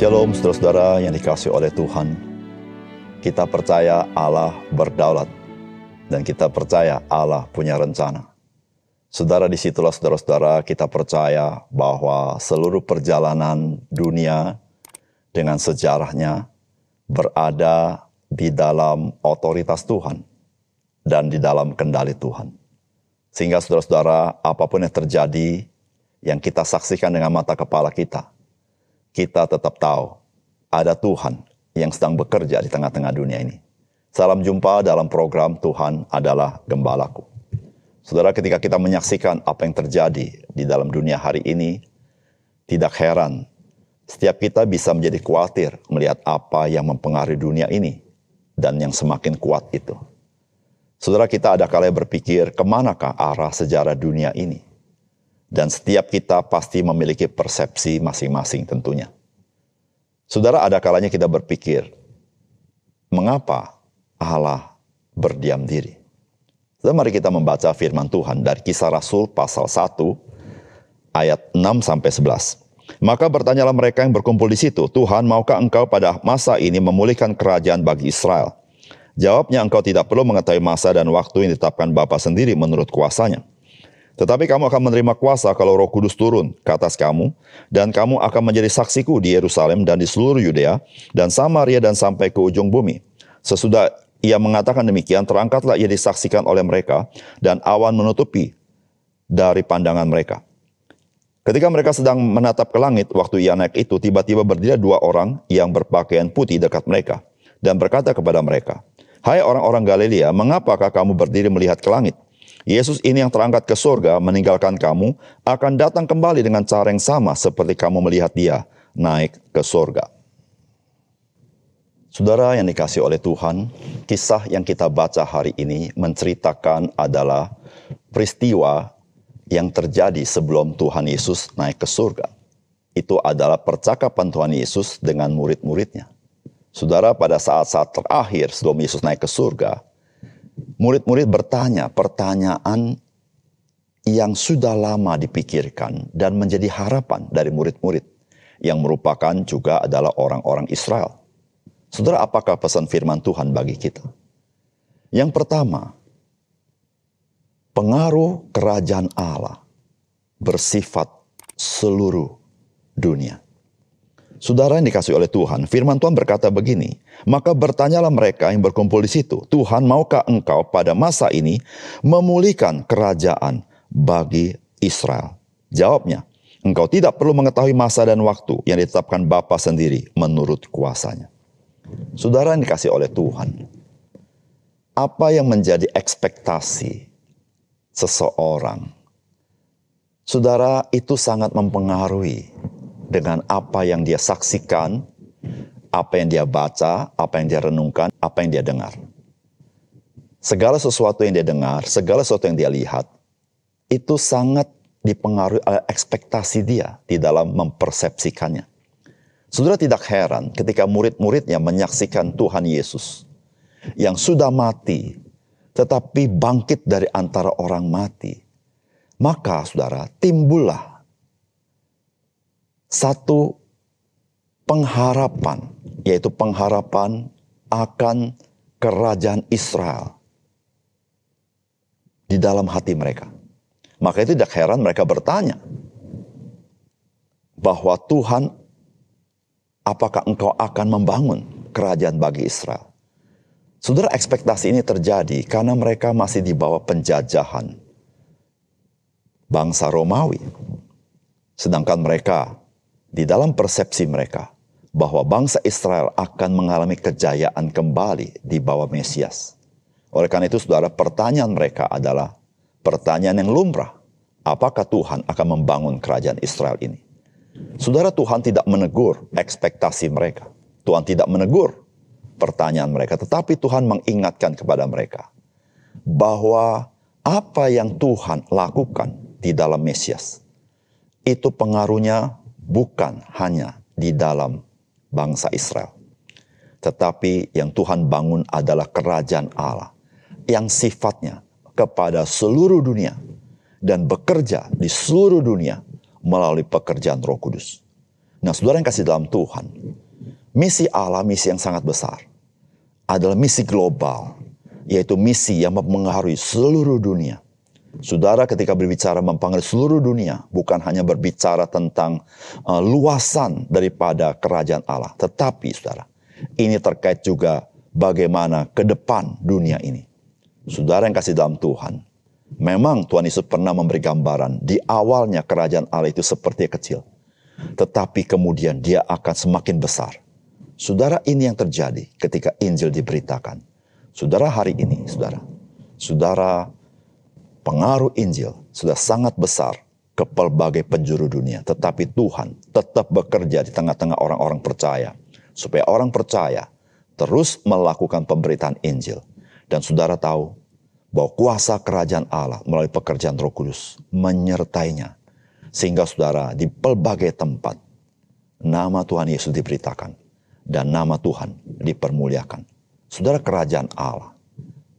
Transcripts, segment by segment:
Shalom saudara-saudara yang dikasihi oleh Tuhan. Kita percaya Allah berdaulat dan kita percaya Allah punya rencana. Saudara, disitulah saudara-saudara kita percaya bahwa seluruh perjalanan dunia dengan sejarahnya berada di dalam otoritas Tuhan dan di dalam kendali Tuhan. Sehingga saudara-saudara, apapun yang terjadi, yang kita saksikan dengan mata kepala kita tetap tahu ada Tuhan yang sedang bekerja di tengah-tengah dunia ini. Salam jumpa dalam program Tuhan adalah Gembalaku. Saudara, ketika kita menyaksikan apa yang terjadi di dalam dunia hari ini, tidak heran setiap kita bisa menjadi khawatir melihat apa yang mempengaruhi dunia ini dan yang semakin kuat itu. Saudara, kita ada kalanya berpikir kemanakah arah sejarah dunia ini. Dan setiap kita pasti memiliki persepsi masing-masing tentunya. Saudara, ada kalanya kita berpikir, mengapa Allah berdiam diri? Saudara, mari kita membaca firman Tuhan dari Kisah Rasul pasal 1 ayat 6-11. Maka bertanyalah mereka yang berkumpul di situ, Tuhan, maukah engkau pada masa ini memulihkan kerajaan bagi Israel? Jawabnya, engkau tidak perlu mengetahui masa dan waktu yang ditetapkan Bapa sendiri menurut kuasanya. Tetapi kamu akan menerima kuasa kalau Roh Kudus turun ke atas kamu, dan kamu akan menjadi saksiku di Yerusalem dan di seluruh Yudea dan Samaria dan sampai ke ujung bumi. Sesudah ia mengatakan demikian, terangkatlah ia disaksikan oleh mereka, dan awan menutupi dari pandangan mereka. Ketika mereka sedang menatap ke langit, waktu ia naik itu, tiba-tiba berdiri dua orang yang berpakaian putih dekat mereka, dan berkata kepada mereka, "Hai orang-orang Galilea, mengapakah kamu berdiri melihat ke langit? Yesus ini yang terangkat ke surga meninggalkan kamu akan datang kembali dengan cara yang sama seperti kamu melihat dia naik ke surga." Saudara yang dikasihi oleh Tuhan, kisah yang kita baca hari ini menceritakan adalah peristiwa yang terjadi sebelum Tuhan Yesus naik ke surga. Itu adalah percakapan Tuhan Yesus dengan murid-muridnya. Saudara, pada saat-saat terakhir sebelum Yesus naik ke surga, murid-murid bertanya pertanyaan yang sudah lama dipikirkan dan menjadi harapan dari murid-murid yang merupakan juga adalah orang-orang Israel. Saudara, apakah pesan firman Tuhan bagi kita? Yang pertama, pengaruh kerajaan Allah bersifat seluruh dunia. Saudara yang dikasihi oleh Tuhan, firman Tuhan berkata begini, maka bertanyalah mereka yang berkumpul di situ, Tuhan, maukah engkau pada masa ini memulihkan kerajaan bagi Israel? Jawabnya, engkau tidak perlu mengetahui masa dan waktu yang ditetapkan Bapa sendiri menurut kuasanya. Saudara yang dikasihi oleh Tuhan, apa yang menjadi ekspektasi seseorang? Saudara, itu sangat mempengaruhi dengan apa yang dia saksikan, apa yang dia baca, apa yang dia renungkan, apa yang dia dengar. Segala sesuatu yang dia dengar, segala sesuatu yang dia lihat, itu sangat dipengaruhi oleh ekspektasi dia di dalam mempersepsikannya. Saudara, tidak heran ketika murid-muridnya menyaksikan Tuhan Yesus yang sudah mati, tetapi bangkit dari antara orang mati. Maka saudara, timbullah satu pengharapan, yaitu pengharapan akan kerajaan Israel di dalam hati mereka. Maka itu tidak heran mereka bertanya bahwa Tuhan, apakah engkau akan membangun kerajaan bagi Israel? Saudara, ekspektasi ini terjadi karena mereka masih di bawah penjajahan bangsa Romawi. Sedangkan mereka, di dalam persepsi mereka, bahwa bangsa Israel akan mengalami kejayaan kembali di bawah Mesias. Oleh karena itu, saudara, pertanyaan mereka adalah pertanyaan yang lumrah. Apakah Tuhan akan membangun kerajaan Israel ini? Saudara, Tuhan tidak menegur ekspektasi mereka. Tuhan tidak menegur pertanyaan mereka. Tetapi Tuhan mengingatkan kepada mereka bahwa apa yang Tuhan lakukan di dalam Mesias, itu pengaruhnya bukan hanya di dalam bangsa Israel. Tetapi yang Tuhan bangun adalah kerajaan Allah yang sifatnya kepada seluruh dunia dan bekerja di seluruh dunia melalui pekerjaan Roh Kudus. Nah, saudara yang kasih dalam Tuhan, misi Allah, misi yang sangat besar, adalah misi global, yaitu misi yang mempengaruhi seluruh dunia. Saudara ketika berbicara mempengaruhi seluruh dunia, bukan hanya berbicara tentang luasan daripada kerajaan Allah. Tetapi saudara, ini terkait juga bagaimana ke depan dunia ini. Saudara yang kasih dalam Tuhan, memang Tuhan Yesus pernah memberi gambaran di awalnya kerajaan Allah itu seperti kecil. Tetapi kemudian dia akan semakin besar. Saudara, ini yang terjadi ketika Injil diberitakan. Saudara, hari ini, saudara, pengaruh Injil sudah sangat besar ke pelbagai penjuru dunia. Tetapi Tuhan tetap bekerja di tengah-tengah orang-orang percaya. Supaya orang percaya terus melakukan pemberitaan Injil. Dan saudara tahu bahwa kuasa kerajaan Allah melalui pekerjaan Roh Kudus menyertainya. Sehingga saudara di pelbagai tempat nama Tuhan Yesus diberitakan. Dan nama Tuhan dipermuliakan. Saudara, kerajaan Allah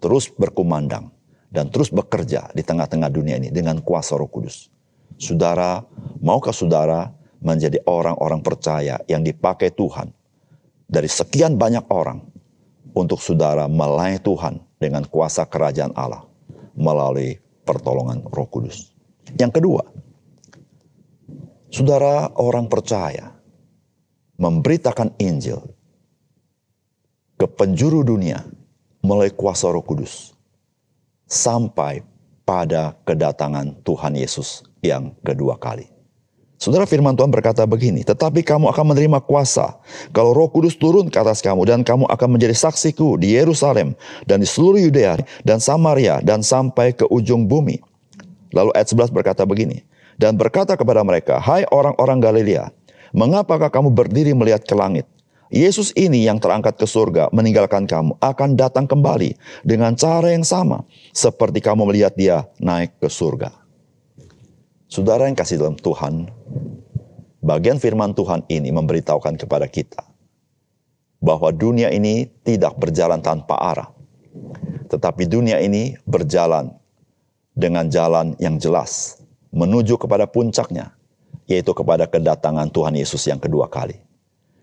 terus berkumandang dan terus bekerja di tengah-tengah dunia ini dengan kuasa Roh Kudus. Saudara, maukah saudara menjadi orang-orang percaya yang dipakai Tuhan dari sekian banyak orang untuk saudara melayani Tuhan dengan kuasa kerajaan Allah melalui pertolongan Roh Kudus. Yang kedua, saudara orang percaya memberitakan Injil ke penjuru dunia melalui kuasa Roh Kudus sampai pada kedatangan Tuhan Yesus yang kedua kali. Saudara, firman Tuhan berkata begini, tetapi kamu akan menerima kuasa kalau Roh Kudus turun ke atas kamu, dan kamu akan menjadi saksiku di Yerusalem dan di seluruh Yudea dan Samaria dan sampai ke ujung bumi. Lalu ayat 11 berkata begini, dan berkata kepada mereka, hai orang-orang Galilea, mengapakah kamu berdiri melihat ke langit? Yesus ini yang terangkat ke surga meninggalkan kamu akan datang kembali dengan cara yang sama seperti kamu melihat dia naik ke surga. Saudara yang kasih dalam Tuhan, bagian firman Tuhan ini memberitahukan kepada kita bahwa dunia ini tidak berjalan tanpa arah. Tetapi dunia ini berjalan dengan jalan yang jelas menuju kepada puncaknya, yaitu kepada kedatangan Tuhan Yesus yang kedua kali.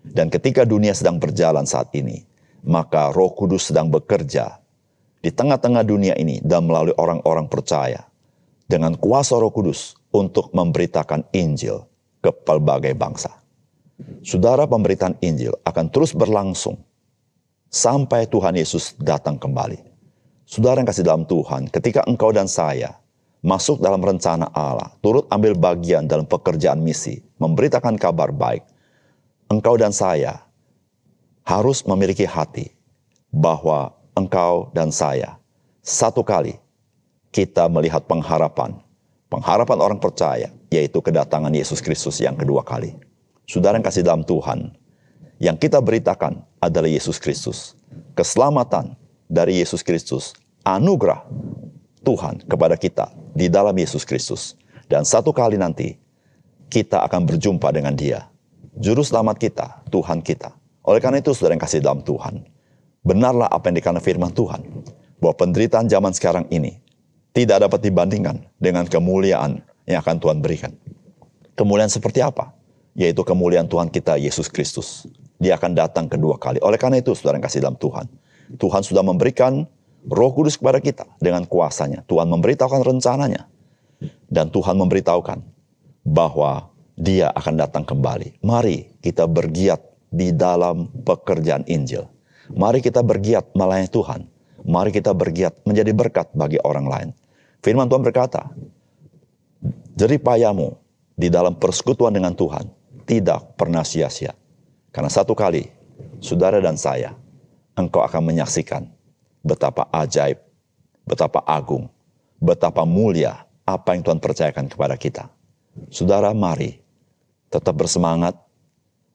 Dan ketika dunia sedang berjalan saat ini, maka Roh Kudus sedang bekerja di tengah-tengah dunia ini dan melalui orang-orang percaya dengan kuasa Roh Kudus untuk memberitakan Injil ke pelbagai bangsa. Saudara, pemberitaan Injil akan terus berlangsung sampai Tuhan Yesus datang kembali. Saudara yang kasih dalam Tuhan, ketika engkau dan saya masuk dalam rencana Allah, turut ambil bagian dalam pekerjaan misi, memberitakan kabar baik, engkau dan saya harus memiliki hati bahwa engkau dan saya satu kali kita melihat pengharapan orang percaya, yaitu kedatangan Yesus Kristus yang kedua kali. Saudara yang kasih dalam Tuhan, yang kita beritakan adalah Yesus Kristus. Keselamatan dari Yesus Kristus, anugerah Tuhan kepada kita di dalam Yesus Kristus. Dan satu kali nanti kita akan berjumpa dengan Dia, Juru Selamat kita, Tuhan kita. Oleh karena itu, saudara yang kasih dalam Tuhan, benarlah apa yang dikatakan firman Tuhan, bahwa penderitaan zaman sekarang ini tidak dapat dibandingkan dengan kemuliaan yang akan Tuhan berikan. Kemuliaan seperti apa? Yaitu kemuliaan Tuhan kita, Yesus Kristus. Dia akan datang kedua kali. Oleh karena itu, saudara yang kasih dalam Tuhan, Tuhan sudah memberikan Roh Kudus kepada kita dengan kuasanya. Tuhan memberitahukan rencananya. Dan Tuhan memberitahukan bahwa Dia akan datang kembali. Mari kita bergiat di dalam pekerjaan Injil. Mari kita bergiat melayani Tuhan. Mari kita bergiat menjadi berkat bagi orang lain. Firman Tuhan berkata, jerih payamu di dalam persekutuan dengan Tuhan tidak pernah sia-sia. Karena satu kali, saudara dan saya, engkau akan menyaksikan betapa ajaib, betapa agung, betapa mulia apa yang Tuhan percayakan kepada kita. Saudara, mari tetap bersemangat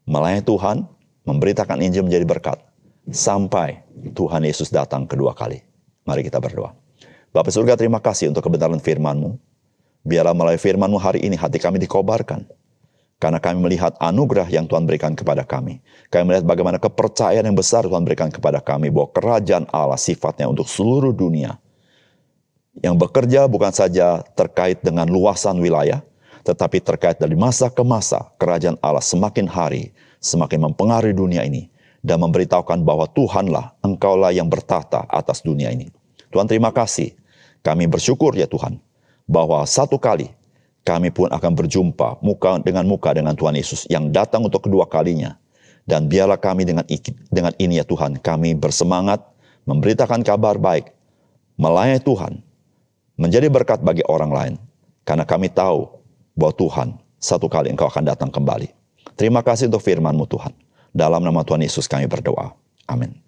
melayani Tuhan, memberitakan Injil menjadi berkat, sampai Tuhan Yesus datang kedua kali. Mari kita berdoa. Bapa surga, terima kasih untuk kebenaran firman-Mu. Biarlah melalui firman-Mu hari ini hati kami dikobarkan. Karena kami melihat anugerah yang Tuhan berikan kepada kami. Kami melihat bagaimana kepercayaan yang besar Tuhan berikan kepada kami, bahwa kerajaan Allah sifatnya untuk seluruh dunia. Yang bekerja bukan saja terkait dengan luasan wilayah, tetapi terkait dari masa ke masa, kerajaan Allah semakin hari, semakin mempengaruhi dunia ini, dan memberitahukan bahwa Tuhanlah, Engkaulah yang bertahta atas dunia ini. Tuhan, terima kasih. Kami bersyukur ya Tuhan, bahwa satu kali kami pun akan berjumpa muka dengan Tuhan Yesus yang datang untuk kedua kalinya. Dan biarlah kami dengan ini ya Tuhan, kami bersemangat memberitakan kabar baik, melayani Tuhan, menjadi berkat bagi orang lain. Karena kami tahu bahwa Tuhan, satu kali Engkau akan datang kembali. Terima kasih untuk firman-Mu Tuhan. Dalam nama Tuhan Yesus kami berdoa. Amin.